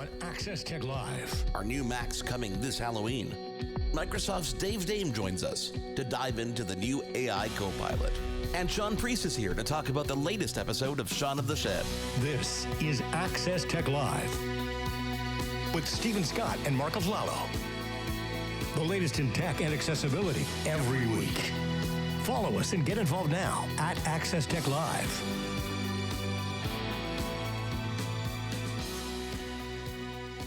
on Access Tech Live. Our new Mac's coming this Halloween. Microsoft's Dave Dame joins us to dive into the new AI Copilot. And Shaun is here to talk about the latest episode of Shaun of the Shed. This is Access Tech Live with Stephen Scott and Marc Aflalo. The latest in tech and accessibility every week. Follow us and get involved now at Access Tech Live.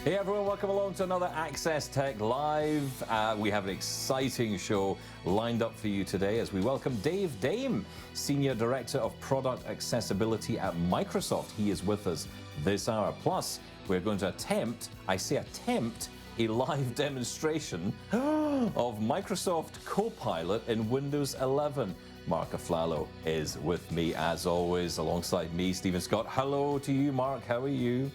Hey everyone, welcome along to another Access Tech Live. We have an exciting show lined up for you today as we welcome Dave Dame, Senior Director of Product Accessibility at Microsoft. He is with us this hour. Plus, we're going to attempt a live demonstration of Microsoft Copilot in Windows 11. Marc Aflalo is with me as always, alongside me, Stephen Scott. Hello to you, Marc. How are you?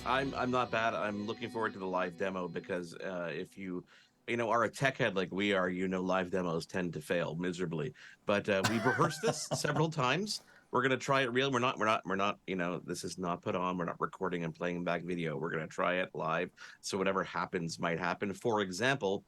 I'm not bad. I'm looking forward to the live demo because if you are a tech head like we are, live demos tend to fail miserably. But we've rehearsed this several times. We're going to try it real. We're not, this is not put on. We're not recording and playing back video. We're going to try it live. So whatever happens might happen. For example,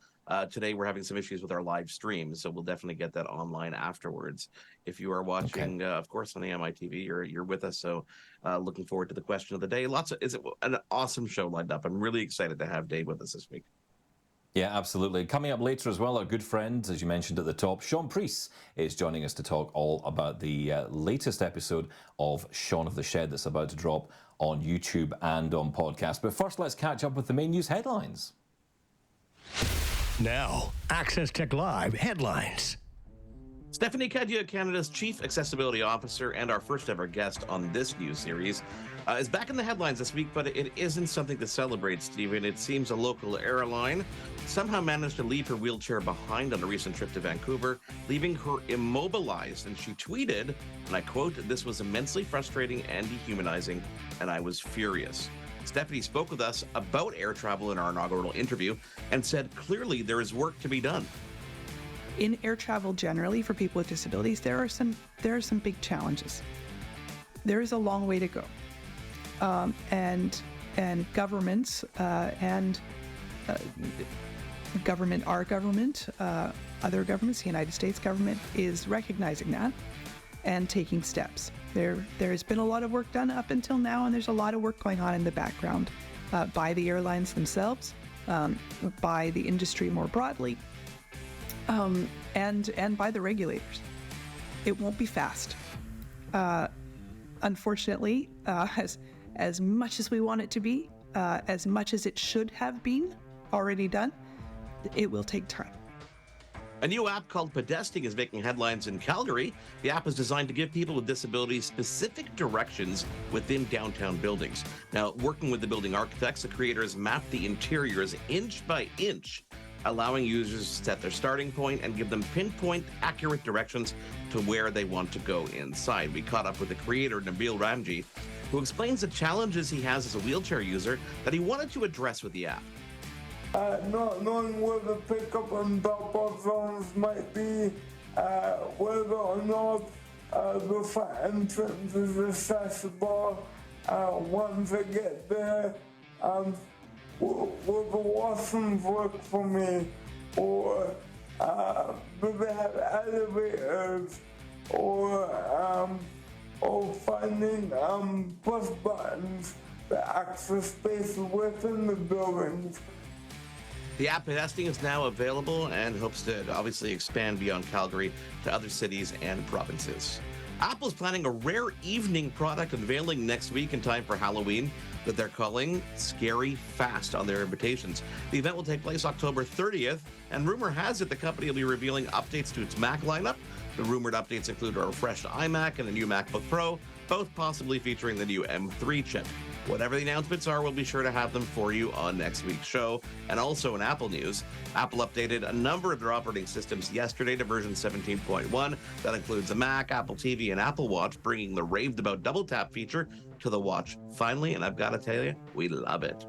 today we're having some issues with our live stream. So we'll definitely get that online afterwards. If you are watching, of course, on the MITV, you're with us. So looking forward to the question of the day. It's an awesome show lined up. I'm really excited to have Dave with us this week. Yeah, absolutely. Coming up later as well, our good friend, as you mentioned at the top, Shaun is joining us to talk all about the latest episode of Shaun of the Shed that's about to drop on YouTube and on podcast. But first, let's catch up with the main news headlines. Now, Access Tech Live headlines. Stephanie Kadia, Canada's Chief Accessibility Officer and our first ever guest on this new series, is back in the headlines this week, but it isn't something to celebrate, Stephen. It seems a local airline somehow managed to leave her wheelchair behind on a recent trip to Vancouver, leaving her immobilized. And she tweeted, and I quote, "This was immensely frustrating and dehumanizing, and I was furious." Stephanie spoke with us about air travel in our inaugural interview and said, clearly there is work to be done. In air travel generally for people with disabilities, there are some big challenges. There is a long way to go, and governments and government, our government, other governments, the United States government is recognizing that and taking steps. There has been a lot of work done up until now, and there's a lot of work going on in the background by the airlines themselves, by the industry more broadly. And by the regulators. It won't be fast. Unfortunately, as much as we want it to be, as much as it should have been already done, it will take time. A new app called Pedesting is making headlines in Calgary. The app is designed to give people with disabilities specific directions within downtown buildings. Now, working with the building architects, the creators mapped the interiors inch by inch, allowing users to set their starting point and give them pinpoint accurate directions to where they want to go inside. We caught up with the creator, Nabil Ramji, who explains the challenges he has as a wheelchair user that he wanted to address with the app. Not knowing where the pickup and drop-off zones might be, whether or not the front entrance is accessible. Once I get there, will the washrooms work for me, or do they have elevators, or finding push buttons to access space within the buildings. The app Pedesting is now available and hopes to obviously expand beyond Calgary to other cities and provinces. Apple's planning a rare evening product unveiling next week in time for Halloween that they're calling Scary Fast on their invitations. The event will take place October 30th, and rumor has it the company will be revealing updates to its Mac lineup. The rumored updates include a refreshed iMac and a new MacBook Pro, both possibly featuring the new M3 chip. Whatever the announcements are, we'll be sure to have them for you on next week's show. And also in Apple news, Apple updated a number of their operating systems yesterday to version 17.1. That includes the Mac, Apple TV, and Apple Watch, bringing the raved-about double tap feature to the watch finally. And I've got to tell you, we love it.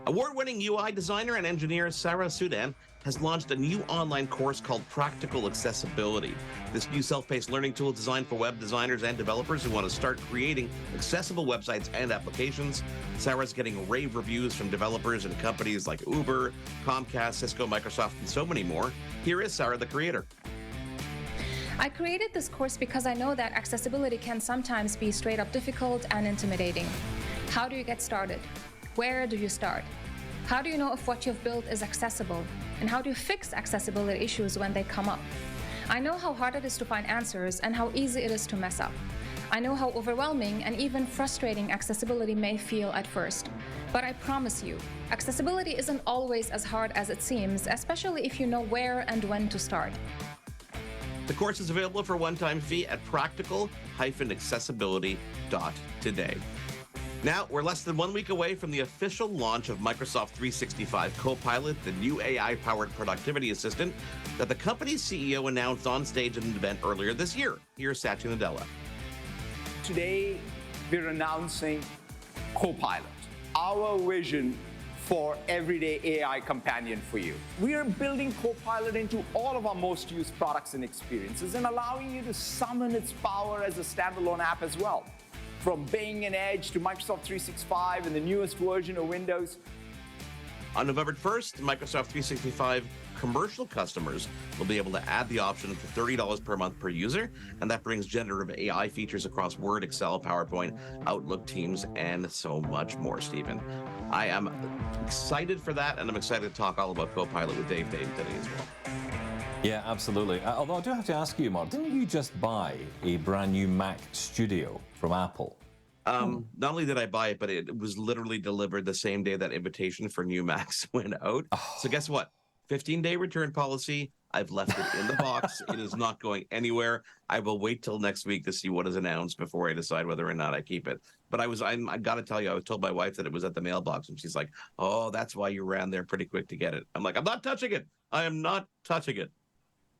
Award-winning UI designer and engineer Sarah Sudan has launched a new online course called Practical Accessibility. This new self-paced learning tool designed for web designers and developers who want to start creating accessible websites and applications. Sarah's getting rave reviews from developers and companies like Uber, Comcast, Cisco, Microsoft, and so many more. Here is Sarah, the creator. I created this course because I know that accessibility can sometimes be straight up difficult and intimidating. How do you get started? Where do you start? How do you know if what you've built is accessible? And how do you fix accessibility issues when they come up? I know how hard it is to find answers and how easy it is to mess up. I know how overwhelming and even frustrating accessibility may feel at first. But I promise you, accessibility isn't always as hard as it seems, especially if you know where and when to start. The course is available for a one-time fee at practical-accessibility.today. Now, we're less than 1 week away from the official launch of Microsoft 365 Copilot, the new AI-powered productivity assistant that the company's CEO announced on stage at an event earlier this year. Here's Satya Nadella. Today, we're announcing Copilot, our vision for everyday AI companion for you. We are building Copilot into all of our most used products and experiences and allowing you to summon its power as a standalone app as well. From Bing and Edge to Microsoft 365 and the newest version of Windows. On November 1st, Microsoft 365 commercial customers will be able to add the option for $30 per month per user, and that brings generative AI features across Word, Excel, PowerPoint, Outlook, Teams, and so much more, Stephen. I am excited for that, and I'm excited to talk all about Copilot with Dave today as well. Yeah, absolutely. Although I do have to ask you, Mark, didn't you just buy a brand new Mac Studio from Apple? Not only did I buy it, but it was literally delivered the same day that invitation for new Macs went out. Oh. So guess what? 15-day return policy. I've left it in the box. It is not going anywhere. I will wait till next week to see what is announced before I decide whether or not I keep it. But I got to tell you, I was told my wife that it was at the mailbox, and she's like, "Oh, that's why you ran there pretty quick to get it." I'm like, "I'm not touching it. I am not touching it."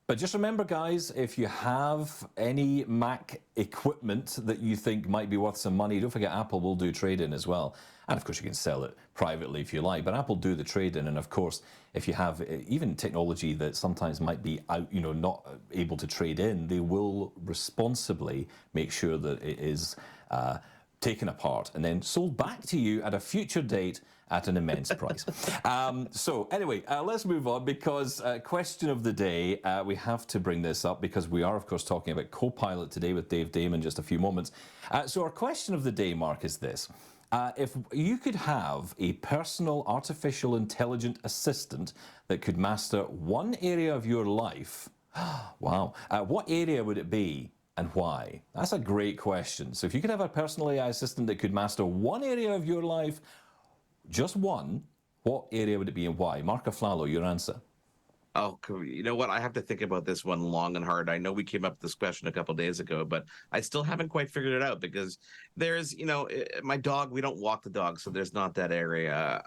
But just remember, guys, if you have any Mac equipment that you think might be worth some money, don't forget Apple will do trade-in as well. And of course, you can sell it privately if you like, but Apple do the trade-in. And of course, if you have even technology that sometimes might be out, not able to trade in, they will responsibly make sure that it is taken apart and then sold back to you at a future date at an immense price. So anyway, let's move on because question of the day, we have to bring this up because we are, of course, talking about Copilot today with Dave Dame in just a few moments. So our question of the day, Mark, is this. If you could have a personal artificial intelligent assistant that could master one area of your life, wow, what area would it be? And why? That's a great question. So if you could have a personal AI assistant that could master one area of your life, just one, what area would it be and why? Marc Aflalo, your answer. Oh, you know what? I have to think about this one long and hard. I know we came up with this question a couple of days ago, but I still haven't quite figured it out because there's, my dog, we don't walk the dog, so there's not that area.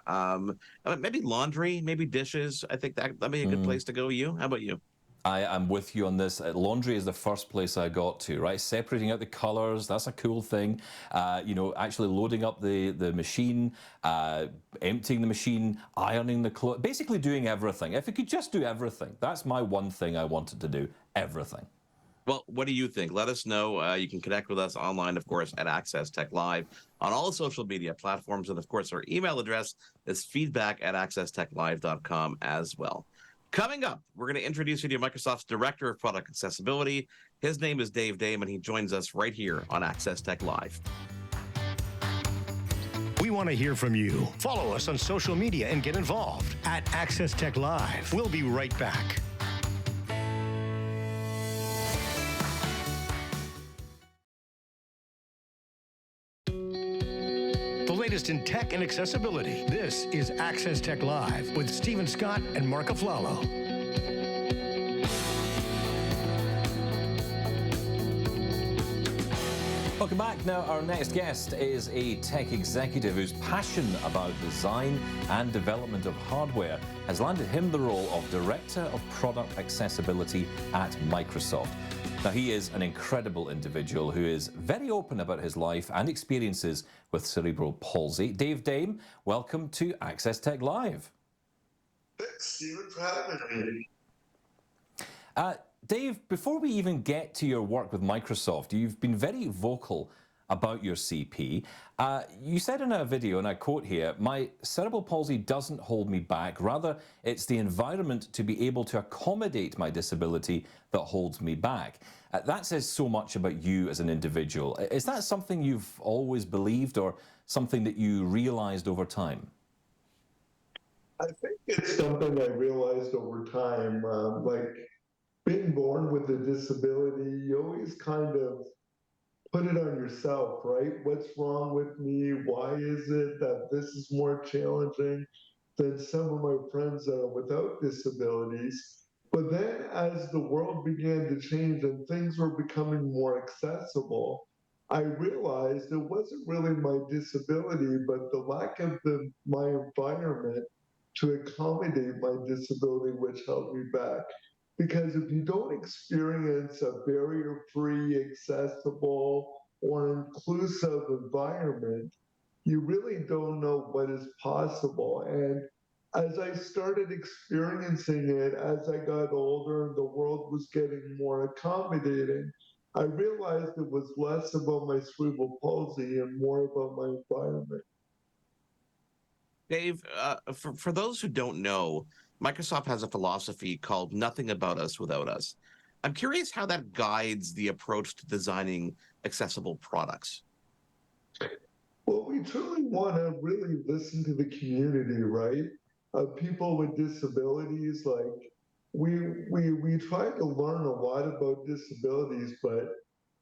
Maybe laundry, maybe dishes. I think that'd be a good place to go. You? How about you? I am with you on this. Laundry is the first place I got to, right? Separating out the colors, that's a cool thing. Actually loading up the machine, emptying the machine, ironing the clothes, basically doing everything. If it could just do everything, that's my one thing I wanted to do, everything. Well, what do you think? Let us know. You can connect with us online, of course, at Access Tech Live on all social media platforms. And of course, our email address is feedback@accesstechlive.com as well. Coming up, we're going to introduce you to Microsoft's Director of Product Accessibility. His name is Dave Dame, and he joins us right here on Access Tech Live. We want to hear from you. Follow us on social media and get involved at Access Tech Live. We'll be right back. The latest in tech and accessibility. This is Access Tech Live with Stephen Scott and Marc Aflalo. Welcome back. Now, our next guest is a tech executive whose passion about design and development of hardware has landed him the role of Director of Product Accessibility at Microsoft. Now, he is an incredible individual who is very open about his life and experiences with cerebral palsy. Dave Dame, welcome to Access Tech Live. Thanks, Stephen, for having me. Dave, before we even get to your work with Microsoft, you've been very vocal about your CP. You said in a video, and I quote here, "My cerebral palsy doesn't hold me back. Rather, it's the environment to be able to accommodate my disability that holds me back." That says so much about you as an individual. Is that something you've always believed or something that you realized over time? I think it's something I realized over time. Being born with a disability, you always kind of put it on yourself, right? What's wrong with me? Why is it that this is more challenging than some of my friends that are without disabilities? But then as the world began to change and things were becoming more accessible, I realized it wasn't really my disability, but the lack of my environment to accommodate my disability, which held me back. Because if you don't experience a barrier-free, accessible, or inclusive environment, you really don't know what is possible. And as I started experiencing it, as I got older and the world was getting more accommodating, I realized it was less about my cerebral palsy and more about my environment. Dave, for those who don't know, Microsoft has a philosophy called "Nothing about us without us." I'm curious how that guides the approach to designing accessible products. Well, we truly want to really listen to the community, right? People with disabilities, like we try to learn a lot about disabilities, but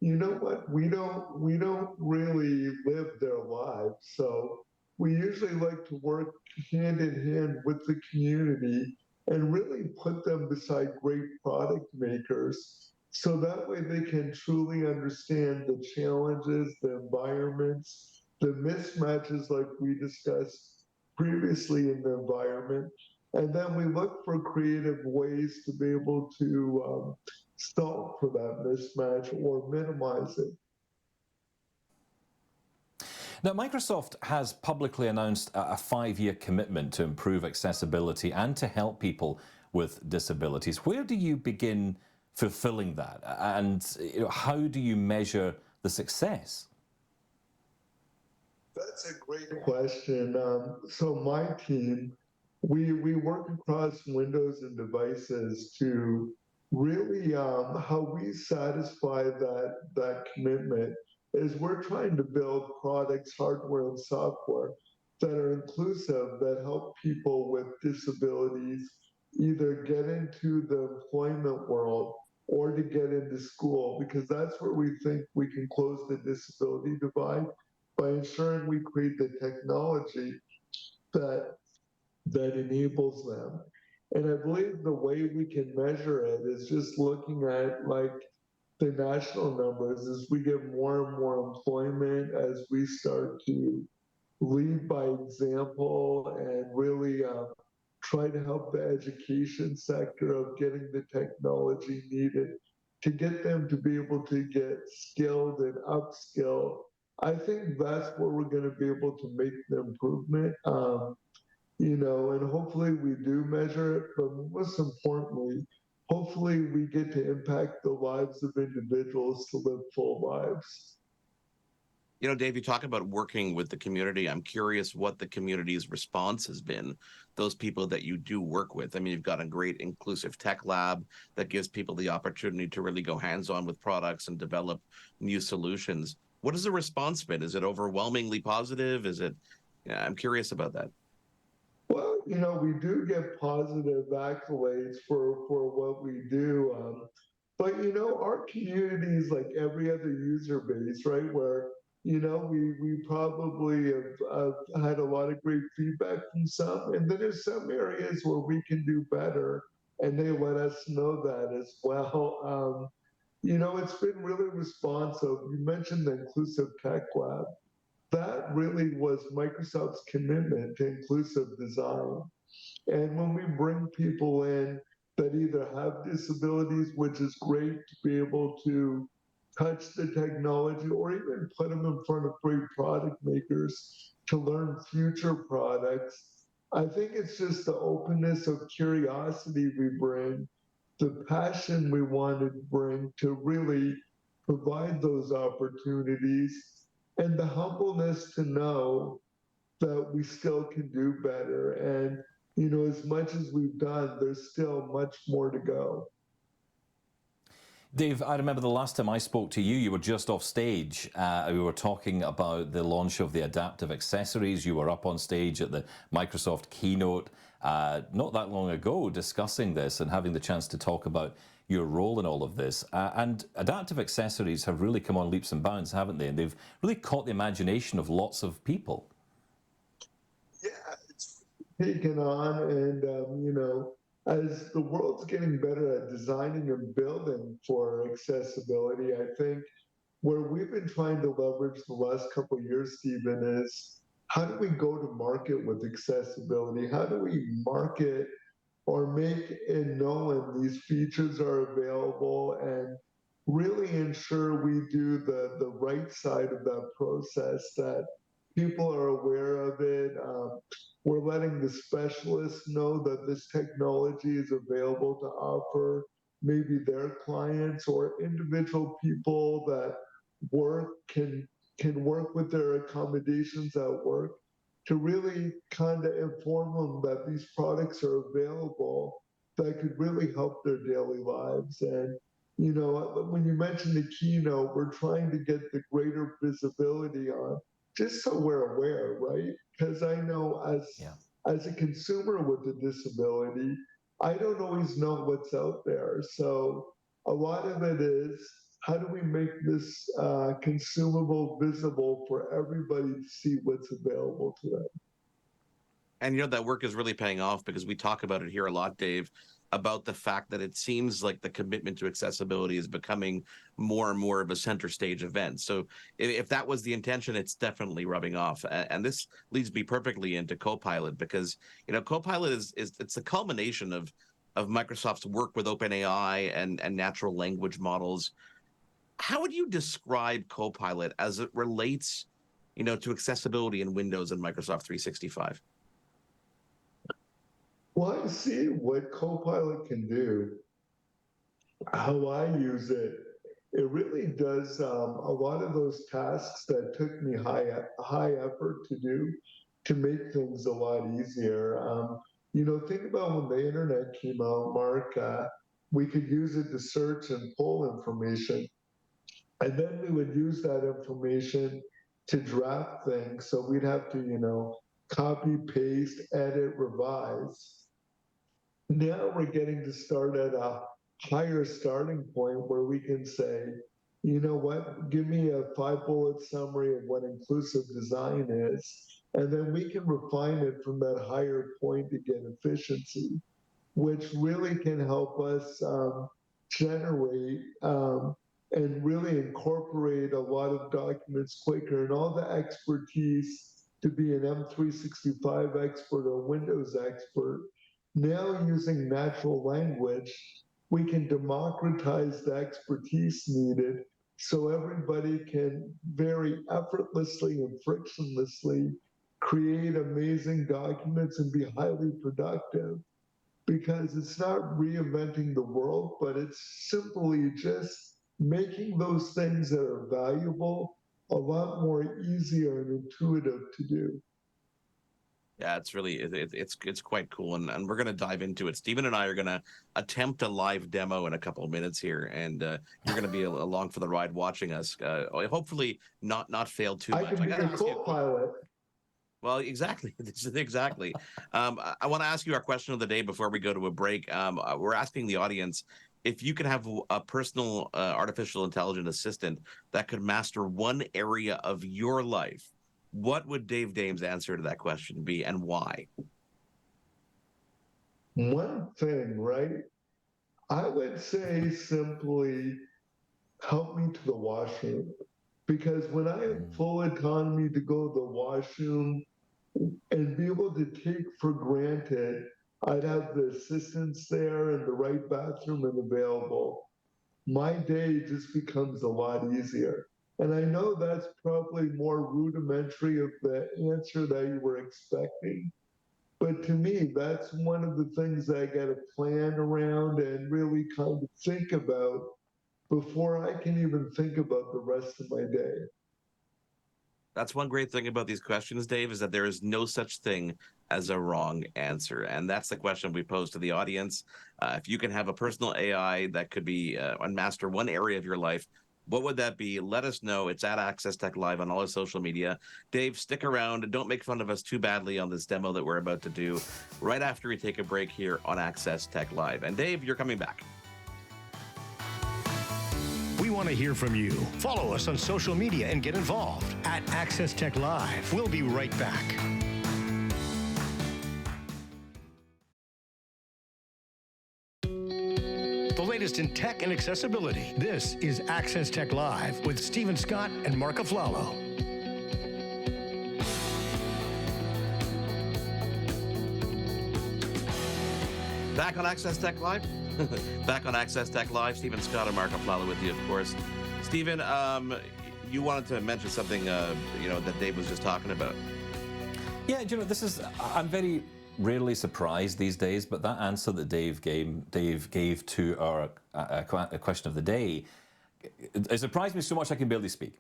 you know what? We don't really live their lives. So we usually like to work hand in hand with the community and really put them beside great product makers. So that way they can truly understand the challenges, the environments, the mismatches like we discussed previously in the environment. And then we look for creative ways to be able to solve for that mismatch or minimize it. Now, Microsoft has publicly announced a 5-year commitment to improve accessibility and to help people with disabilities. Where do you begin fulfilling that? And how do you measure the success? That's a great question. So my team, we work across windows and devices to really how we satisfy that commitment is we're trying to build products, hardware and software that are inclusive, that help people with disabilities either get into the employment world or to get into school, because that's where we think we can close the disability divide by ensuring we create the technology that enables them. And I believe the way we can measure it is just looking at like the national numbers as we get more and more employment, as we start to lead by example and really try to help the education sector of getting the technology needed to get them to be able to get skilled and upskill. I think that's where we're going to be able to make the improvement. And hopefully we do measure it, but most importantly, hopefully we get to impact the lives of individuals to live full lives. Dave, you talk about working with the community. I'm curious what the community's response has been, those people that you do work with. I mean, you've got a great inclusive tech lab that gives people the opportunity to really go hands-on with products and develop new solutions. What has the response been? Is it overwhelmingly positive? I'm curious about that. Well, we do get positive accolades for what we do. But, our community is like every other user base, right? Where, we probably have had a lot of great feedback from some. And then there's some areas where we can do better. And they let us know that as well. it's been really responsive. You mentioned the Inclusive Tech Lab. That really was Microsoft's commitment to inclusive design. And when we bring people in that either have disabilities, which is great to be able to touch the technology or even put them in front of great product makers to learn future products, I think it's just the openness of curiosity we bring, the passion we want to bring to really provide those opportunities, and the humbleness to know that we still can do better. And, as much as we've done, there's still much more to go. Dave, I remember the last time I spoke to you, you were just off stage. We were talking about the launch of the adaptive accessories. You were up on stage at the Microsoft keynote not that long ago discussing this and having the chance to talk about your role in all of this. And adaptive accessories have really come on leaps and bounds, haven't they? And they've really caught the imagination of lots of people. Yeah, it's taken on, and as the world's getting better at designing and building for accessibility, I think where we've been trying to leverage the last couple of years, Stephen, is how do we go to market with accessibility? How do we market or make it known these features are available and really ensure we do the right side of that process, that people are aware of it. We're letting the specialists know that this technology is available to offer maybe their clients or individual people that can work with their accommodations at work to really kind of inform them that these products are available that could really help their daily lives. And when you mentioned the keynote, we're trying to get the greater visibility on, just so we're aware, right? Because I know as a consumer with a disability, I don't always know what's out there. So a lot of it is, how do we make this consumable visible for everybody to see what's available to them? And that work is really paying off, because we talk about it here a lot, Dave, about the fact that it seems like the commitment to accessibility is becoming more and more of a center stage event. So if that was the intention, it's definitely rubbing off. And this leads me perfectly into Copilot, because Copilot is it's the culmination of Microsoft's work with OpenAI and natural language models. How would you describe Copilot as it relates, to accessibility in Windows and Microsoft 365? Well, I see what Copilot can do, how I use it. It really does a lot of those tasks that took me high effort to do, to make things a lot easier. Think about when the internet came out, Mark. We could use it to search and pull information, and then we would use that information to draft things. So we'd have to, copy, paste, edit, revise. Now we're getting to start at a higher starting point where we can say, you know what, give me a 5-bullet summary of what inclusive design is, and then we can refine it from that higher point to get efficiency, which really can help us generate and really incorporate a lot of documents quicker, and all the expertise to be an M365 expert or Windows expert. Now, using natural language, we can democratize the expertise needed so everybody can very effortlessly and frictionlessly create amazing documents and be highly productive. Because it's not reinventing the world, but it's simply just making those things that are valuable a lot more easier and intuitive to do. Yeah, it's really it's quite cool, and we're going to dive into it. Stephen and I are going to attempt a live demo in a couple of minutes here, and you're going to be along for the ride watching us. Hopefully, not fail too much. I can be a co-pilot. Well, exactly. Exactly. I want to ask you our question of the day before we go to a break. We're asking the audience if you could have a personal artificial intelligence assistant that could master one area of your life. What would Dave Dame's answer to that question be, and why? One thing, right? I would say simply help me to the washroom. Because when I had full autonomy to go to the washroom and be able to take for granted I'd have the assistants there and the right bathroom and available, my day just becomes a lot easier. And I know that's probably more rudimentary of the answer that you were expecting. But to me, that's one of the things I got to plan around and really kind of think about before I can even think about the rest of my day. That's one great thing about these questions, Dave, is that there is no such thing as a wrong answer. And that's the question we pose to the audience. If you can have a personal AI that could be and master one area of your life, what would that be? Let us know. It's at Access Tech Live on all our social media. Dave, stick around and don't make fun of us too badly on this demo that we're about to do right after we take a break here on Access Tech Live. And Dave, you're coming back. We want to hear from you. Follow us on social media and get involved at Access Tech Live. We'll be right back. The latest in tech and accessibility. This is Access Tech Live with Stephen Scott and Marc Aflalo. Back on Access Tech Live. Back on Access Tech Live, Stephen Scott and Marc Aflalo with you, of course. Stephen, you wanted to mention something, that Dave was just talking about. Yeah, I'm very rarely surprised these days, but that answer that Dave gave to our question of the day, it surprised me so much I can barely speak,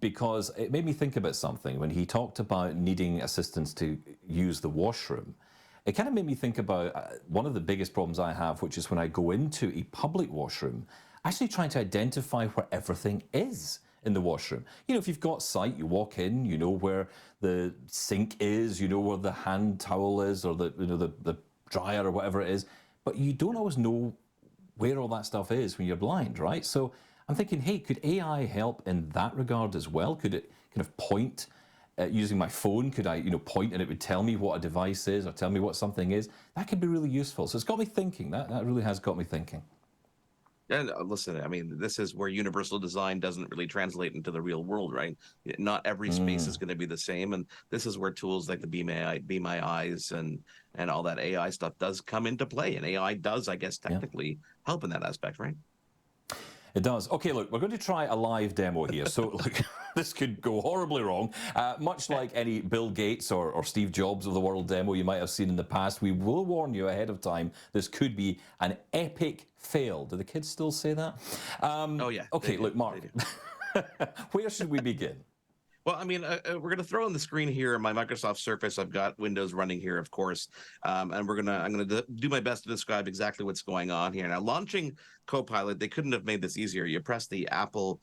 because it made me think about something. When he talked about needing assistance to use the washroom, it kind of made me think about one of the biggest problems I have, which is when I go into a public washroom, actually trying to identify where everything is in the washroom. If you've got sight, you walk in, you know where the sink is, you know where the hand towel is, or the dryer or whatever it is, but you don't always know where all that stuff is when you're blind, right? So I'm thinking, hey, could AI help in that regard as well? Could it kind of point? Using my phone, could I, point and it would tell me what a device is or tell me what something is? That could be really useful. So it's got me thinking. That really has got me thinking. And listen, I mean, this is where universal design doesn't really translate into the real world, right? Not every space is going to be the same, and this is where tools like the Be My Eyes and all that AI stuff does come into play. And AI does, I guess, technically help in that aspect, right? It does. Okay, look, we're going to try a live demo here. So look, this could go horribly wrong. Much like any Bill Gates or Steve Jobs of the world demo you might have seen in the past, we will warn you ahead of time, this could be an epic fail. Do the kids still say that? Oh, yeah. Okay, look, Mark, where should we begin? Well, I mean, we're going to throw on the screen here my Microsoft Surface. I've got Windows running here, of course, and I'm going to do my best to describe exactly what's going on here. Now, launching Copilot, they couldn't have made this easier. You press the Apple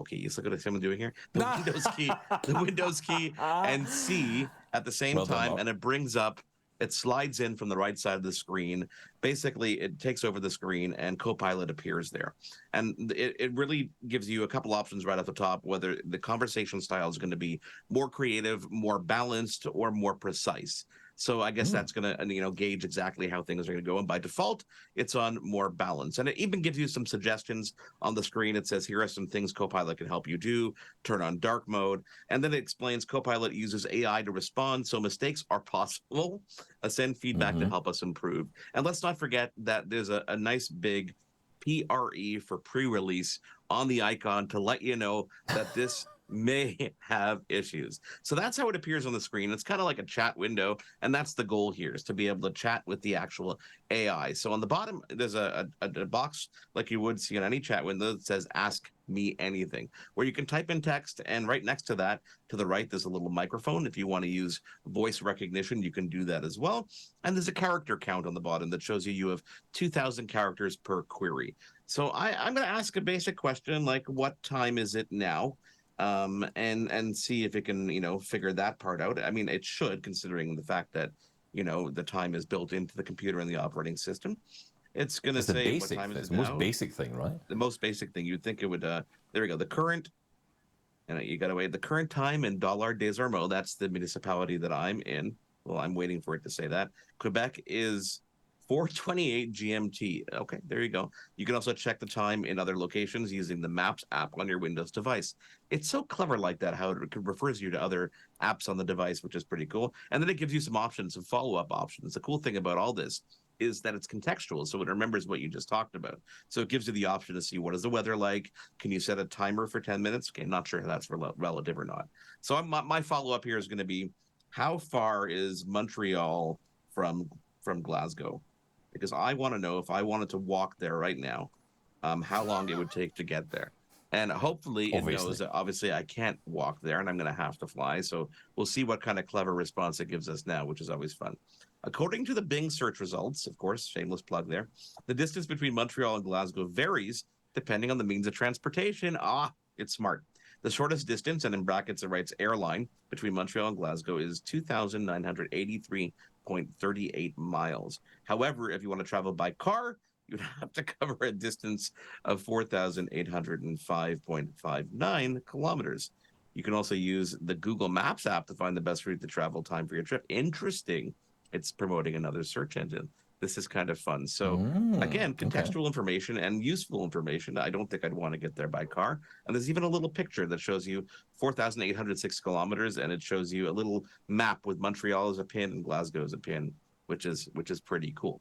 key. Look at what I'm doing here. The Windows key, and C at the same time, and it brings up. It slides in from the right side of the screen. Basically, it takes over the screen and Copilot appears there. And it really gives you a couple options right off the top, whether the conversation style is going to be more creative, more balanced, or more precise. So I guess that's going to, gauge exactly how things are going to go. And by default, it's on more balance. And it even gives you some suggestions on the screen. It says, here are some things Copilot can help you do. Turn on dark mode. And then it explains Copilot uses AI to respond, so mistakes are possible. Send feedback to help us improve. And let's not forget that there's a nice big PRE for pre-release on the icon to let you know that this may have issues. So that's how it appears on the screen. It's kind of like a chat window, and that's the goal here, is to be able to chat with the actual AI. So on the bottom, there's a box like you would see on any chat window that says ask me anything, where you can type in text, and right next to that, to the right, there's a little microphone. If you want to use voice recognition, you can do that as well. And there's a character count on the bottom that shows you have 2,000 characters per query. So I'm going to ask a basic question like, what time is it now? And see if it can, figure that part out. I mean, it should, considering the fact that, the time is built into the computer and the operating system. It's going to say what time is it now. It's the most basic thing, right? The most basic thing. You'd think it would, there we go. The current, you got to wait. The current time in Dollard des Ormeaux, that's the municipality that I'm in. Well, I'm waiting for it to say that. Quebec is 4:28 GMT. Okay, there you go. You can also check the time in other locations using the Maps app on your Windows device. It's so clever like that, how it refers you to other apps on the device, which is pretty cool. And then it gives you some options, some follow-up options. The cool thing about all this is that it's contextual, so it remembers what you just talked about. So it gives you the option to see, what is the weather like? Can you set a timer for 10 minutes? Okay, not sure if that's relative or not. So my follow-up here is going to be, how far is Montreal from Glasgow? Because I want to know, if I wanted to walk there right now, how long it would take to get there. And hopefully it knows that obviously I can't walk there and I'm going to have to fly. So we'll see what kind of clever response it gives us now, which is always fun. According to the Bing search results, of course, shameless plug there, the distance between Montreal and Glasgow varies depending on the means of transportation. It's smart. The shortest distance, and in brackets it writes airline, between Montreal and Glasgow is 2,983.38 miles. However, if you want to travel by car, you'd have to cover a distance of 4,805.59 kilometers. You can also use the Google Maps app to find the best route to travel time for your trip. Interesting. It's promoting another search engine. This is kind of fun. So again, contextual information and useful information. I don't think I'd want to get there by car. And there's even a little picture that shows you 4,806 kilometers, and it shows you a little map with Montreal as a pin and Glasgow as a pin, which is pretty cool.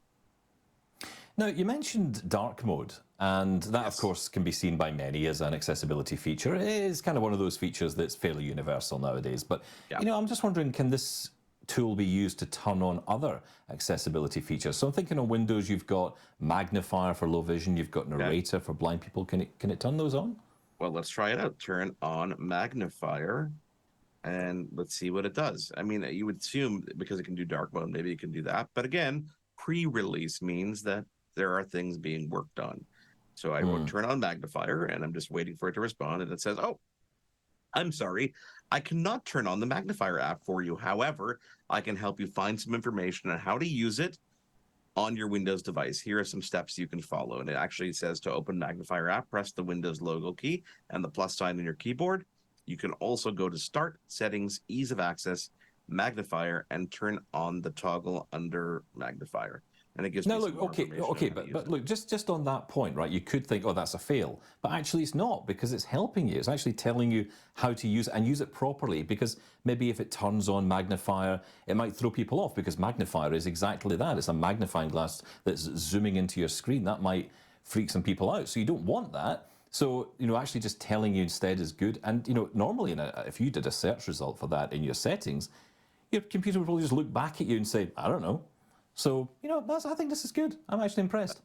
Now, you mentioned dark mode, and that, of course, can be seen by many as an accessibility feature. It is kind of one of those features that's fairly universal nowadays. But, you know, I'm just wondering, can this tool be used to turn on other accessibility features? So I'm thinking on Windows, you've got magnifier for low vision, you've got narrator for blind people. Can it turn those on? Well, let's try it out. Turn on magnifier, and let's see what it does. I mean, you would assume because it can do dark mode, maybe it can do that. But again, pre-release means that there are things being worked on. So I wrote turn on magnifier, and I'm just waiting for it to respond, and it says, oh, I'm sorry, I cannot turn on the magnifier app for you. However, I can help you find some information on how to use it on your Windows device. Here are some steps you can follow. And it actually says to open magnifier app, press the Windows logo key and the plus sign on your keyboard. You can also go to Start, Settings, Ease of Access, Magnifier, and turn on the toggle under magnifier. And it gives me some more information. But look, just on that point, right? You could think, oh, that's a fail, but actually it's not, because it's helping you. It's actually telling you how to use it and use it properly. Because maybe if it turns on magnifier, it might throw people off, because magnifier is exactly that. It's a magnifying glass that's zooming into your screen. That might freak some people out. So you don't want that. So, you know, actually just telling you instead is good. And, you know, normally if you did a search result for that in your settings, your computer would probably just look back at you and say, I don't know. So, you know, I think this is good. I'm actually impressed.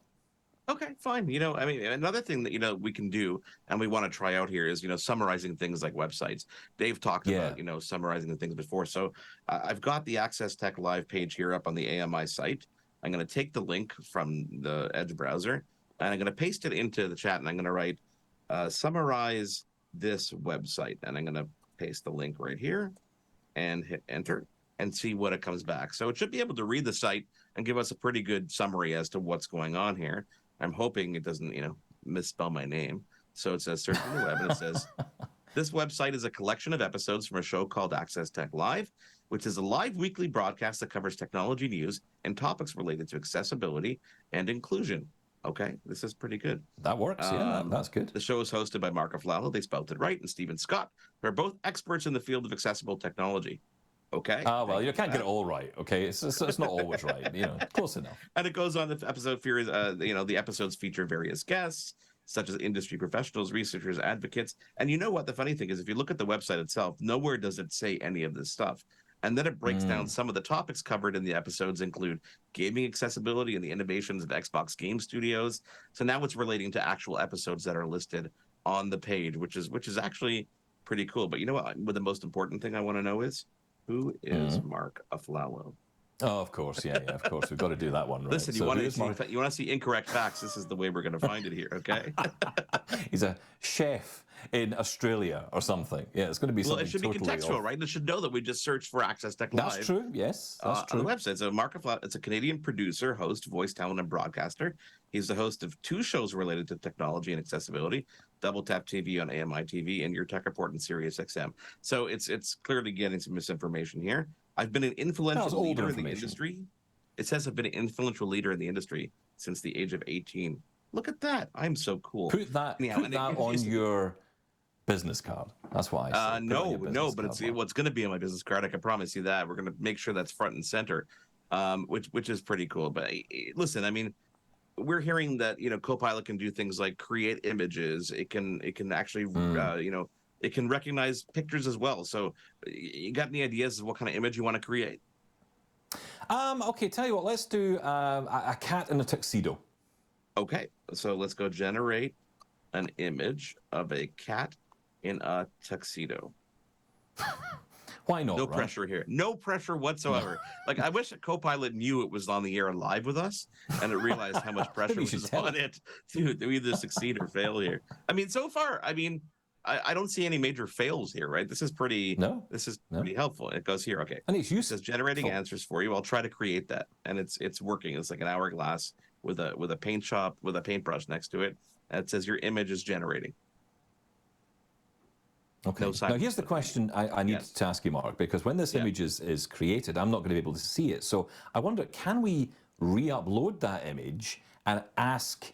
Okay, fine. You know, I mean, another thing that, you know, we can do and we want to try out here is, you know, summarizing things like websites. Dave talked about, you know, summarizing the things before. So I've got the Access Tech Live page here up on the AMI site. I'm going to take the link from the Edge browser and I'm going to paste it into the chat, and I'm going to write summarize this website. And I'm going to paste the link right here and hit enter and see what it comes back. So it should be able to read the site and give us a pretty good summary as to what's going on here. I'm hoping it doesn't, you know, misspell my name. So it says search on the web, and it says, this website is a collection of episodes from a show called Access Tech Live, which is a live weekly broadcast that covers technology news and topics related to accessibility and inclusion. Okay, this is pretty good. That works, yeah, that's good. The show is hosted by Marc Aflalo, they spelled it right, and Stephen Scott, who are both experts in the field of accessible technology. Okay. Well, you can't get it all right. Okay, it's not always right. You know, close enough. And it goes on. The episode features, you know, the episodes feature various guests, such as industry professionals, researchers, advocates. And you know what? The funny thing is, if you look at the website itself, nowhere does it say any of this stuff. And then it breaks down some of the topics covered in the episodes include gaming accessibility and the innovations of Xbox Game Studios. So now it's relating to actual episodes that are listed on the page, which is actually pretty cool. But you know what? The most important thing I want to know is, who is Marc Aflalo? Oh, of course, yeah, of course. We've got to do that one, right? Listen, you want to see incorrect facts, this is the way we're going to find it here, okay? He's a chef in Australia or something. Yeah, it's going to be something. Well, it should be contextual, right? It should know that we just searched for Access Tech Live. That's true, yes, that's true. On the website. So Marc Aflalo, it's a Canadian producer, host, voice talent, and broadcaster. He's the host of 2 shows related to technology and accessibility, Double Tap TV on AMI TV, and Your Tech Report in Sirius XM. So it's clearly getting some misinformation here. I've been an influential leader in the industry. It says I've been an influential leader in the industry since the age of 18. Look at that. I'm so cool. Put that on your business card. That's why I say. No, but it's what's going to be on my business card. I can promise you that. We're going to make sure that's front and center, which is pretty cool. But listen, I mean, we're hearing that Copilot can do things like create images. It can actually it can recognize pictures as well. So you got any ideas of what kind of image you want to create? Okay, tell you what. Let's do a cat in a tuxedo. Okay, so let's go generate an image of a cat in a tuxedo. Why not? No pressure here. No pressure whatsoever. Like, I wish Copilot knew it was on the air live with us and it realized how much pressure was on it to either succeed or fail here. I mean, so far, I don't see any major fails here, right? This is pretty pretty helpful. It goes here. Okay. And it's useful. It says generating answers for you. I'll try to create that. And it's working. It's like an hourglass with a paint shop with a paintbrush next to it. And it says your image is generating. Okay. Now, here's the question I need to ask you, Mark, because when this image is created, I'm not going to be able to see it. So I wonder, can we re-upload that image and ask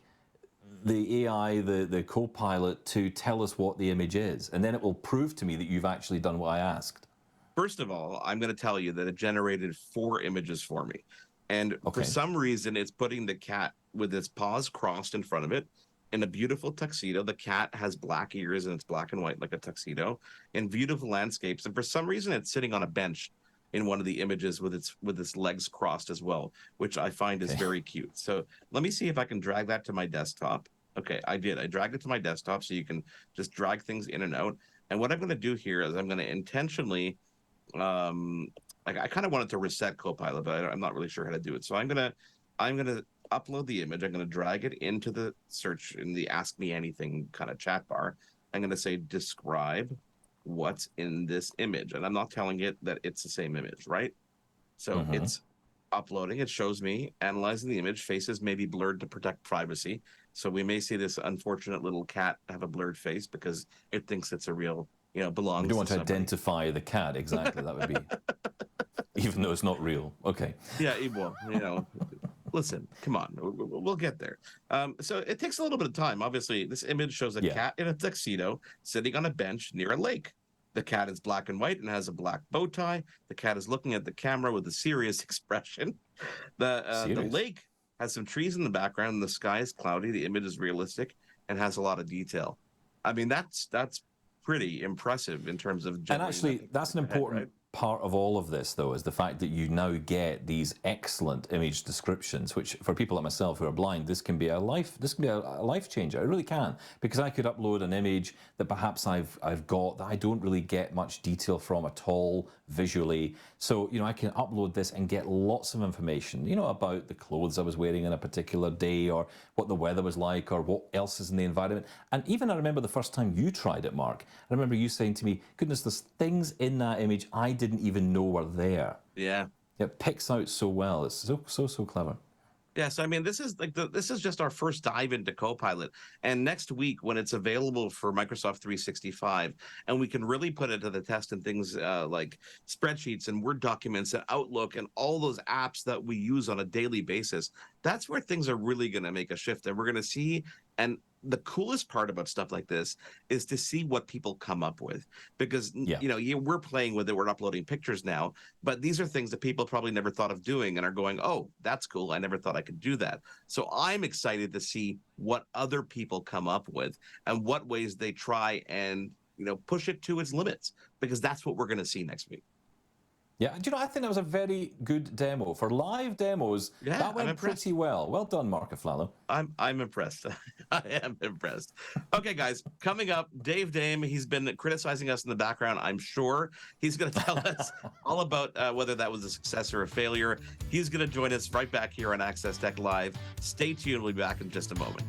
the AI, the Copilot, to tell us what the image is? And then it will prove to me that you've actually done what I asked. First of all, I'm going to tell you that it generated 4 images for me. And for some reason, it's putting the cat with its paws crossed in front of it, in a beautiful tuxedo. The cat has black ears and it's black and white like a tuxedo, in beautiful landscapes. And for some reason, it's sitting on a bench in one of the images with its legs crossed as well, which I find is very cute. So let me see if I can drag that to my desktop. Okay, I did. I dragged it to my desktop, so you can just drag things in and out. And what I'm going to do here is I'm going to intentionally, I kind of wanted to reset Copilot, but I'm not really sure how to do it. So I'm gonna upload the image. I'm going to drag it into the search in the Ask Me Anything kind of chat bar. I'm going to say, describe what's in this image. And I'm not telling it that it's the same image, right? So it's uploading. It shows me analyzing the image. Faces may be blurred to protect privacy. So we may see this unfortunate little cat have a blurred face because it thinks it's a real, belongs. You don't want to identify the cat, exactly. That would be, even though it's not real. Okay. Yeah, well, listen, come on, we'll get there. So it takes a little bit of time. Obviously, this image shows a cat in a tuxedo sitting on a bench near a lake. The cat is black and white and has a black bow tie. The cat is looking at the camera with a serious expression. The lake has some trees in the background, and the sky is cloudy. The image is realistic and has a lot of detail. I mean, that's pretty impressive in terms of. And actually, that's an important part of all of this, though, is the fact that you now get these excellent image descriptions, which for people like myself who are blind, this can be a life changer. It really can, because I could upload an image that perhaps I've got that I don't really get much detail from at all visually. So, I can upload this and get lots of information, about the clothes I was wearing on a particular day, or what the weather was like, or what else is in the environment. And even I remember the first time you tried it, Mark, I remember you saying to me, goodness, there's things in that image I didn't even know were there. Yeah. It picks out so well. It's so clever. Yeah, so I mean, this is just our first dive into Copilot, and next week when it's available for Microsoft 365, and we can really put it to the test in things like spreadsheets and Word documents and Outlook and all those apps that we use on a daily basis. That's where things are really going to make a shift, and we're going to see. And the coolest part about stuff like this is to see what people come up with, because we're playing with it, we're uploading pictures now, but these are things that people probably never thought of doing and are going, oh, that's cool, I never thought I could do that. So I'm excited to see what other people come up with and what ways they try and push it to its limits, because that's what we're going to see next week. Yeah, I think that was a very good demo. For live demos, that went pretty well. Well done, Marc Aflalo. I'm impressed. I am impressed. Okay, guys, coming up, Dave Dame. He's been criticizing us in the background. I'm sure he's going to tell us all about whether that was a success or a failure. He's going to join us right back here on Access Tech Live. Stay tuned. We'll be back in just a moment.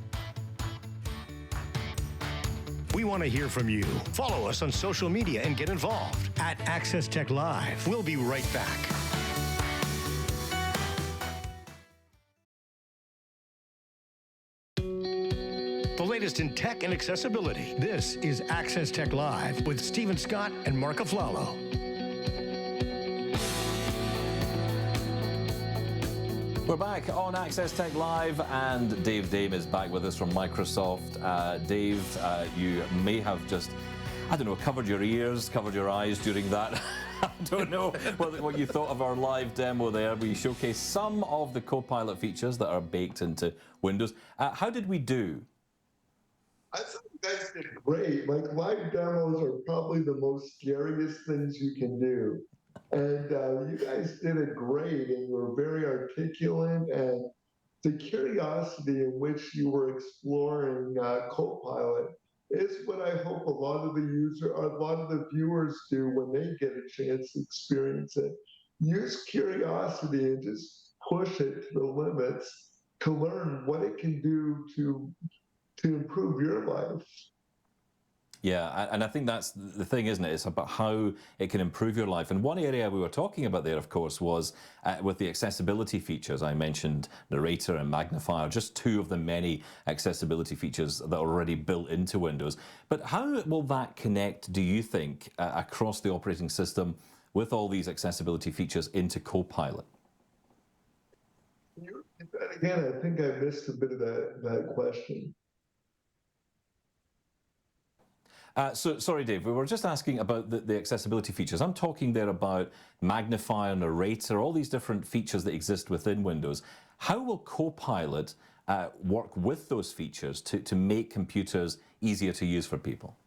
We want to hear from you. Follow us on social media and get involved at Access Tech Live. We'll be right back. The latest in tech and accessibility. This is Access Tech Live with Stephen Scott and Marc Aflalo. We're back on Access Tech Live, and Dave Dame is back with us from Microsoft. Dave, you may have just, I don't know, covered your ears, covered your eyes during that. I don't know what you thought of our live demo there. We showcased some of the Copilot features that are baked into Windows. How did we do? I thought you guys did great. Like, live demos are probably the most scariest things you can do. And you guys did it great, and you were very articulate, and the curiosity in which you were exploring Copilot is what I hope a lot of the viewers do when they get a chance to experience it. Use curiosity and just push it to the limits to learn what it can do to improve your life. Yeah, and I think that's the thing, isn't it? It's about how it can improve your life. And one area we were talking about there, of course, was with the accessibility features. I mentioned Narrator and Magnifier, just two of the many accessibility features that are already built into Windows. But how will that connect, do you think, across the operating system with all these accessibility features into Copilot? Again, I think I missed a bit of that question. So, sorry, Dave, we were just asking about the accessibility features. I'm talking there about Magnifier, Narrator, all these different features that exist within Windows. How will Copilot work with those features to make computers easier to use for people?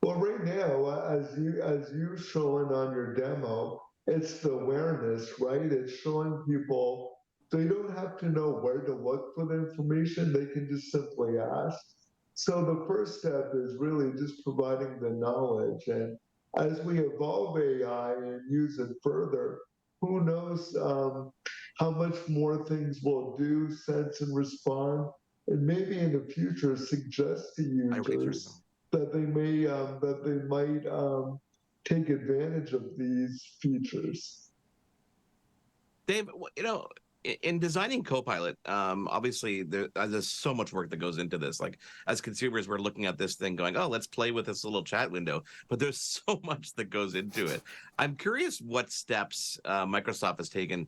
Well, right now, as you showing on your demo, it's the awareness, right? It's showing people they don't have to know where to look for the information. They can just simply ask. So the first step is really just providing the knowledge. And as we evolve AI and use it further, who knows how much more things will do, sense, and respond, and maybe in the future suggest to users that they might take advantage of these features. Dave, in designing Copilot, obviously there's so much work that goes into this. Like, as consumers, we're looking at this thing going, oh, let's play with this little chat window. But there's so much that goes into it. I'm curious what steps Microsoft has taken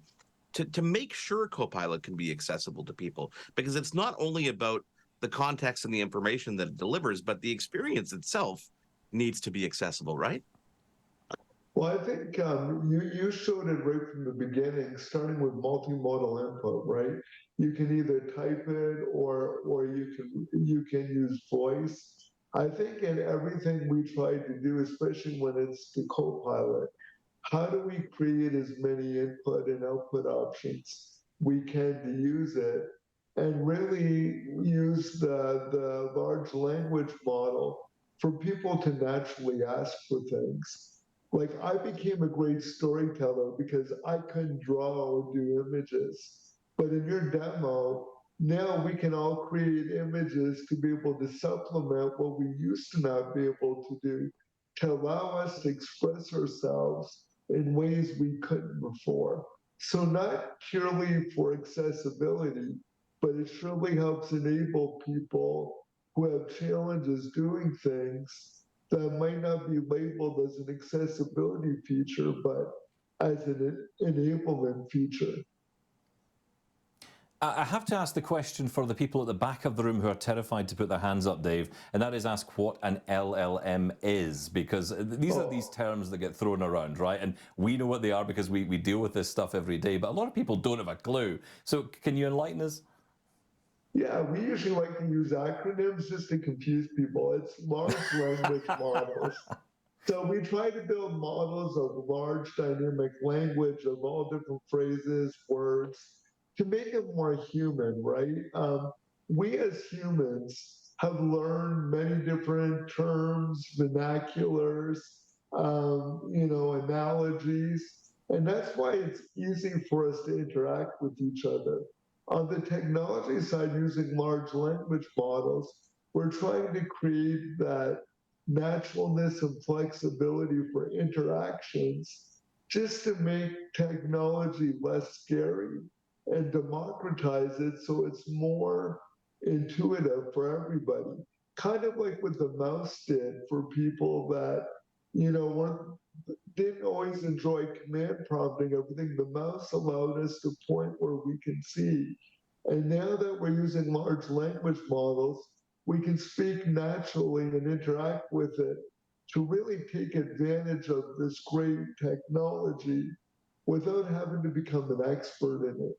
to make sure Copilot can be accessible to people, because it's not only about the context and the information that it delivers, but the experience itself needs to be accessible, right? Well, I think you showed it right from the beginning, starting with multimodal input, right? You can either type it or you can use voice. I think in everything we try to do, especially when it's the Copilot, how do we create as many input and output options we can to use it, and really use the large language model for people to naturally ask for things. Like, I became a great storyteller because I couldn't draw or do images. But in your demo, now we can all create images to be able to supplement what we used to not be able to do, to allow us to express ourselves in ways we couldn't before. So not purely for accessibility, but it surely helps enable people who have challenges doing things that might not be labeled as an accessibility feature, but as an enablement feature. I have to ask the question for the people at the back of the room who are terrified to put their hands up, Dave, and that is ask what an LLM is, because these are these terms that get thrown around, right? And we know what they are because we deal with this stuff every day, but a lot of people don't have a clue. So can you enlighten us? Yeah, we usually like to use acronyms just to confuse people. It's large language models. So we try to build models of large dynamic language of all different phrases, words, to make it more human, right? We as humans have learned many different terms, vernaculars, analogies, and that's why it's easy for us to interact with each other. On the technology side, using large language models, we're trying to create that naturalness and flexibility for interactions just to make technology less scary and democratize it so it's more intuitive for everybody. Kind of like what the mouse did for people that, weren't didn't always enjoy command prompting everything. The mouse allowed us to point where we can see. And now that we're using large language models, we can speak naturally and interact with it to really take advantage of this great technology without having to become an expert in it.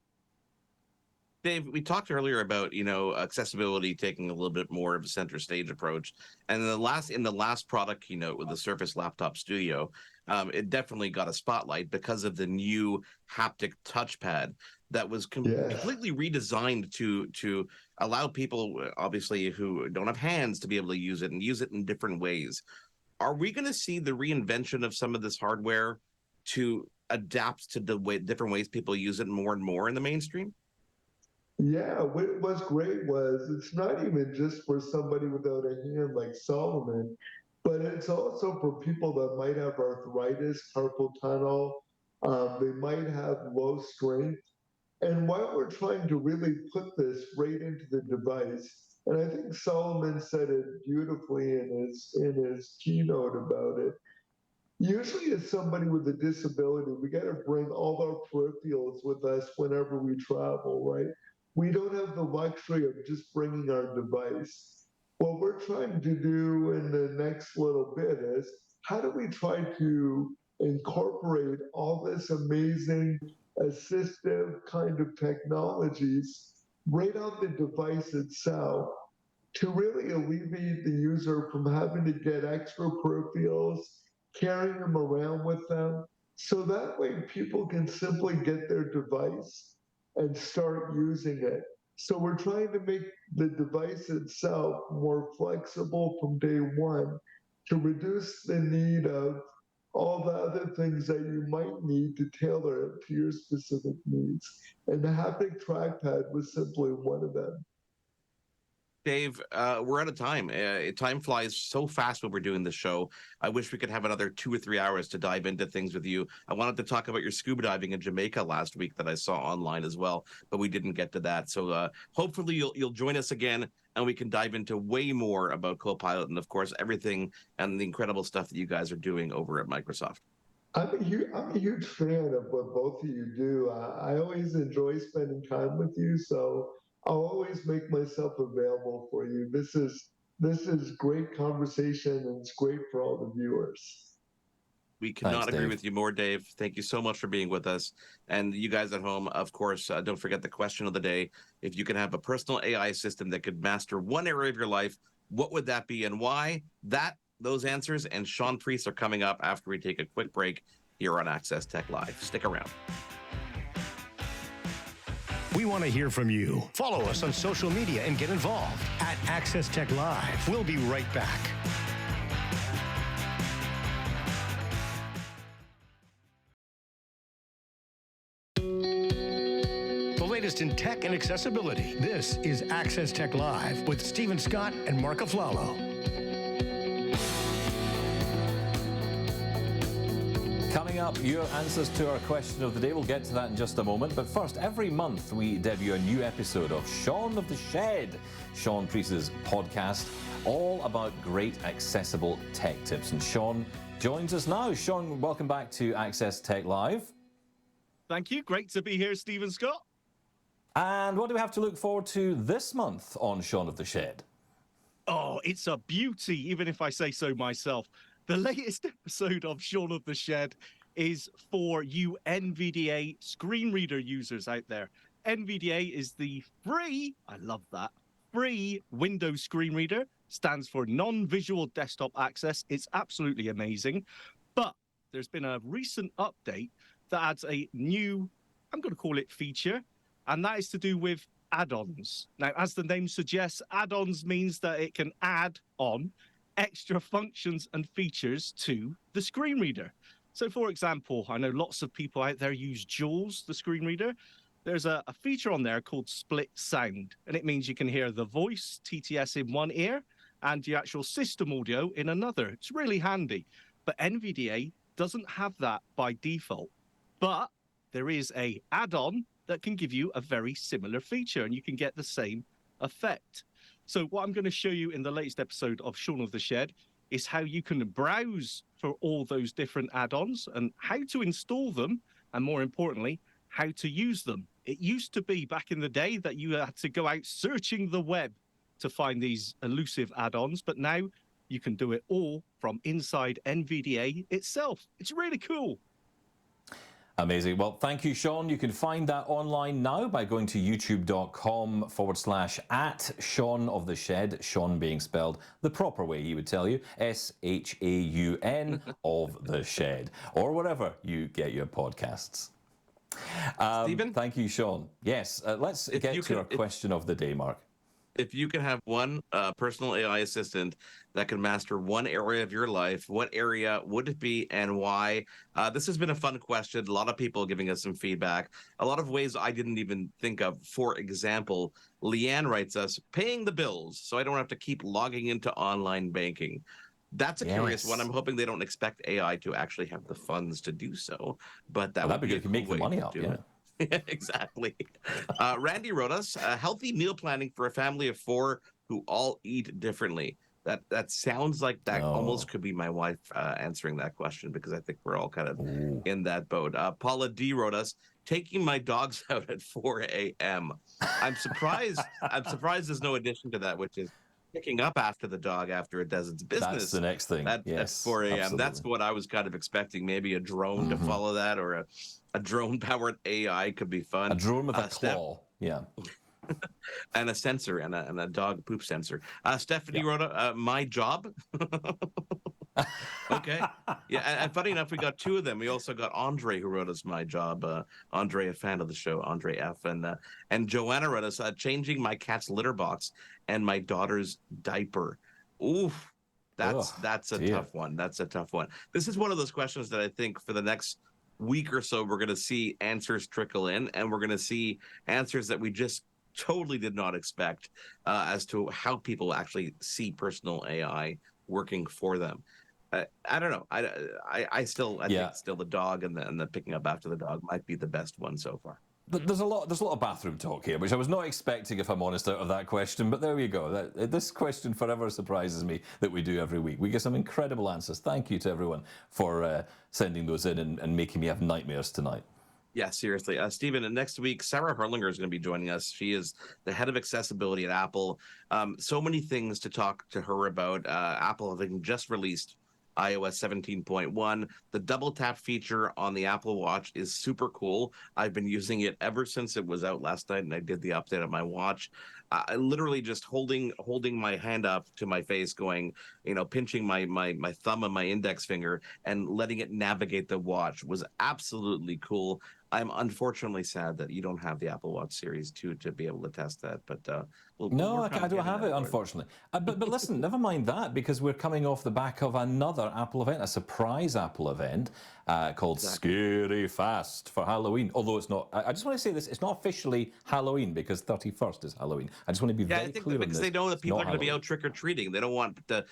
Dave, we talked earlier about accessibility taking a little bit more of a center stage approach, and in the last product keynote with the Surface Laptop Studio, it definitely got a spotlight because of the new haptic touchpad that was completely redesigned to allow people, obviously, who don't have hands to be able to use it and use it in different ways. Are we going to see the reinvention of some of this hardware to adapt to the different ways people use it more and more in the mainstream? Yeah, what was great was it's not even just for somebody without a hand like Solomon, but it's also for people that might have arthritis, carpal tunnel, they might have low strength. And while we're trying to really put this right into the device, and I think Solomon said it beautifully in his keynote about it, usually as somebody with a disability, we got to bring all our peripherals with us whenever we travel, right? We don't have the luxury of just bringing our device. What we're trying to do in the next little bit is how do we try to incorporate all this amazing assistive kind of technologies right on the device itself to really alleviate the user from having to get extra peripherals, carrying them around with them. So that way people can simply get their device and start using it. So we're trying to make the device itself more flexible from day one to reduce the need of all the other things that you might need to tailor it to your specific needs. And the haptic trackpad was simply one of them. Dave, we're out of time. Time flies so fast when we're doing this show. I wish we could have another 2 or 3 hours to dive into things with you. I wanted to talk about your scuba diving in Jamaica last week that I saw online as well, but we didn't get to that. So hopefully you'll join us again and we can dive into way more about Copilot and, of course, everything and the incredible stuff that you guys are doing over at Microsoft. I'm a huge fan of what both of you do. I always enjoy spending time with you, so I'll always make myself available for you. This is great conversation, and it's great for all the viewers. We cannot agree with you more, Dave. Thank you so much for being with us. And you guys at home, of course, don't forget the question of the day. If you could have a personal AI system that could master one area of your life, what would that be and why? Those answers and Shaun Priest are coming up after we take a quick break here on Access Tech Live. Stick around. We want to hear from you. Follow us on social media and get involved at Access Tech Live. We'll be right back. The latest in tech and accessibility. This is Access Tech Live with Stephen Scott and Marc Aflalo. Coming up, your answers to our question of the day. We'll get to that in just a moment. But first, every month we debut a new episode of Shaun of the Shed, Shaun Priest's podcast, all about great accessible tech tips. And Shaun joins us now. Shaun, welcome back to Access Tech Live. Thank you. Great to be here, Stephen Scott. And what do we have to look forward to this month on Shaun of the Shed? Oh, it's a beauty, even if I say so myself. The latest episode of Shaun of the Shed is for you NVDA screen reader users out there. NVDA is the free, I love that, free Windows screen reader. Stands for non-visual desktop access. It's absolutely amazing. But there's been a recent update that adds a new, I'm going to call it feature, and that is to do with add-ons. Now, as the name suggests, add-ons means that it can add on extra functions and features to the screen reader. So, for example, I know lots of people out there use JAWS, the screen reader. There's a feature on there called split sound, and it means you can hear the voice, TTS, in one ear and the actual system audio in another. It's really handy. But NVDA doesn't have that by default. But there is a add-on that can give you a very similar feature, and you can get the same effect. So what I'm going to show you in the latest episode of Shaun of the Shed is how you can browse for all those different add-ons and how to install them, and more importantly, how to use them. It used to be back in the day that you had to go out searching the web to find these elusive add-ons, but now you can do it all from inside NVDA itself. It's really cool. Amazing. Well, thank you, Shaun. You can find that online now by going to youtube.com/@Shaun of the Shed, Shaun being spelled the proper way, he would tell you, SHAUN of the Shed, or wherever you get your podcasts. Stephen? Thank you, Shaun. Yes, let's get to our question of the day, Mark. If you could have one personal AI assistant that could master one area of your life, what area would it be and why? This has been a fun question. A lot of people giving us some feedback. A lot of ways I didn't even think of. For example, Leanne writes us, paying the bills so I don't have to keep logging into online banking. That's a curious one. I'm hoping they don't expect AI to actually have the funds to do so, but that'd be good. You can make the money up, yeah. Exactly. Randy wrote us, healthy meal planning for a family of 4 who all eat differently. That sounds like that almost could be my wife answering that question, because I think we're all kind of in that boat. Paula D wrote us, taking my dogs out at 4 a.m. I'm surprised there's no addition to that, which is picking up after the dog after it does its business. That's the next thing. At 4 a.m. Absolutely. That's what I was kind of expecting. Maybe a drone to follow that, or a drone-powered AI could be fun. A drone with a claw, yeah. And a sensor, and a dog poop sensor. Stephanie wrote, my job. Okay. Yeah, and funny enough, we got 2 of them. We also got Andre, who wrote us my job. Andre, a fan of the show, Andre F. And Joanna wrote us, changing my cat's litter box and my daughter's diaper. Oof. That's a tough one. That's a tough one. This is one of those questions that I think for the next week or so, we're going to see answers trickle in, and we're going to see answers that we just totally did not expect as to how people actually see personal AI working for them. I don't know. I think still the dog and the picking up after the dog might be the best one so far. There's a lot of bathroom talk here, which I was not expecting, if I'm honest, out of that question. But there we go. This question forever surprises me that we do every week. We get some incredible answers. Thank you to everyone for sending those in and making me have nightmares tonight. Yeah, seriously. Stephen, next week, Sarah Herlinger is going to be joining us. She is the head of accessibility at Apple. So many things to talk to her about. Apple having just released iOS 17.1. The double tap feature on the Apple Watch is super cool. I've been using it ever since it was out last night, and I did the update on my watch. I literally just holding my hand up to my face, going, pinching my thumb and my index finger and letting it navigate the watch was absolutely cool. I'm unfortunately sad that you don't have the Apple Watch Series 2 to be able to test that, but no, I don't have it, unfortunately. But listen, never mind that, because we're coming off the back of another Apple event, a surprise Apple event called Scary Fast for Halloween. Although it's not, I just want to say this, it's not officially Halloween, because 31st is Halloween. I just want to be very clear on this. Because they know that people are going to be out trick-or-treating. They don't want to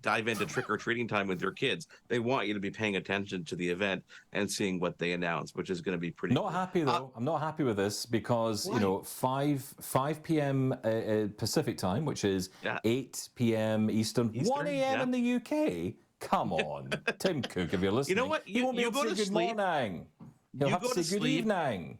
dive into trick-or-treating time with your kids. They want you to be paying attention to the event and seeing what they announce, which is going to be pretty cool. Happy, though. I'm not happy with this, because, 5 p.m. Pacific time, which is 8 p.m. Eastern 1 a.m. in the UK. Come on. Tim Cook, if you're listening. You know what? He won't be able to say good morning. He'll have to say good evening.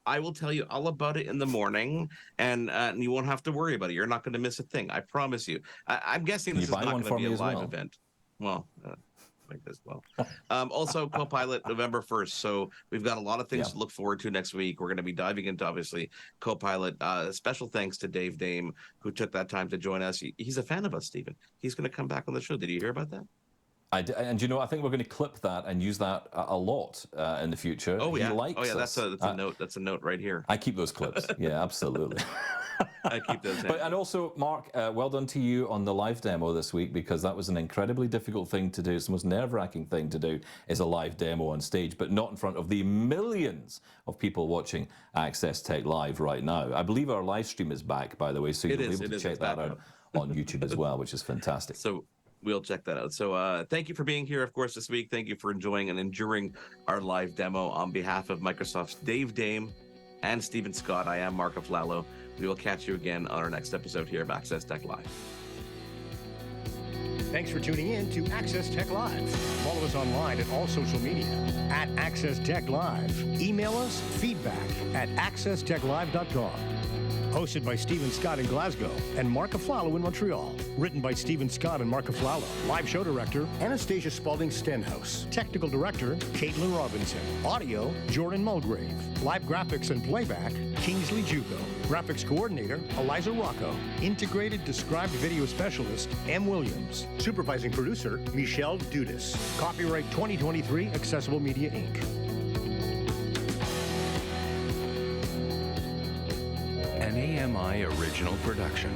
I will tell you all about it in the morning, and you won't have to worry about it. You're not going to miss a thing. I promise you. I'm guessing this is not going to be a live event. Well, like as well. Also, Copilot November 1st. So we've got a lot of things to look forward to next week. We're going to be diving into, obviously, Copilot. Special thanks to Dave Dame, who took that time to join us. He's a fan of us, Stephen. He's going to come back on the show. Did you hear about that? I think we're going to clip that and use that a lot in the future. Oh yeah, that's a note. That's a note right here. I keep those clips. Yeah, absolutely. I keep those. And also, Mark, well done to you on the live demo this week, because that was an incredibly difficult thing to do. It's the most nerve-wracking thing to do, is a live demo on stage, but not in front of the millions of people watching Access Tech Live right now. I believe our live stream is back, by the way, so you'll be able to check that out on YouTube as well, which is fantastic. So we'll check that out. So thank you for being here, of course, this week. Thank you for enjoying and enduring our live demo. On behalf of Microsoft's Dave Dame and Stephen Scott, I am Marc Aflalo. We will catch you again on our next episode here of Access Tech Live. Thanks for tuning in to Access Tech Live. Follow us online at all social media at Access Tech Live. Email us feedback@accesstechlive.com. Hosted by Stephen Scott in Glasgow and Marc Aflalo in Montreal. Written by Stephen Scott and Marc Aflalo. Live show director, Anastasia Spalding Stenhouse. Technical director, Caitlin Robinson. Audio, Jordan Mulgrave. Live graphics and playback, Kingsley Juco. Graphics coordinator, Eliza Rocco. Integrated described video specialist, M. Williams. Supervising producer, Michelle Dudis. Copyright 2023, Accessible Media, Inc. An AMI original production.